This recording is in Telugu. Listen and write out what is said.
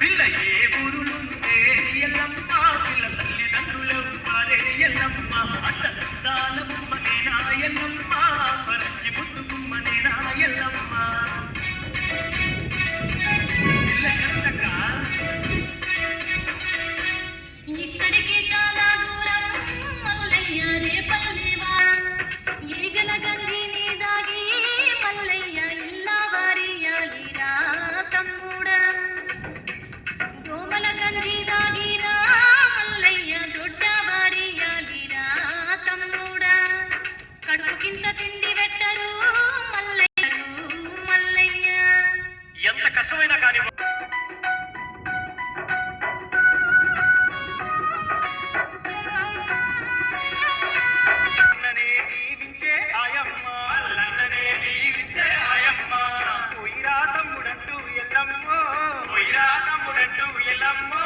పిల్ల ఏ ఊరులుంటే ఎల్లమ్మ పిల్ల తల్లిదండ్రులెవ్వారే ఎల్లమ్మ అట్టదానమ్మనేనా ఎల్లమ్మ పరంచి ముద్దుకుమ్మనేనా ఎల్లమ్మ పిల్ల కట్టక ఇక్కడికి చాలా దూరం మల్లయ్య రేపల్లివా ఈగల గంజిని దాగి మల్లయ్య ఇల్లా వారియాలిరా తమ్ముడా దోమల గంజి దాగిరా మల్లయ్య దొడ్డ వారియాలిరా తమ్ముడా కడుపు కింద తిండి పెట్టరు మల్లయ్య ఎంత కష్టమైనా కానీ తమ్ముడంటూ ఎల్లమ్మో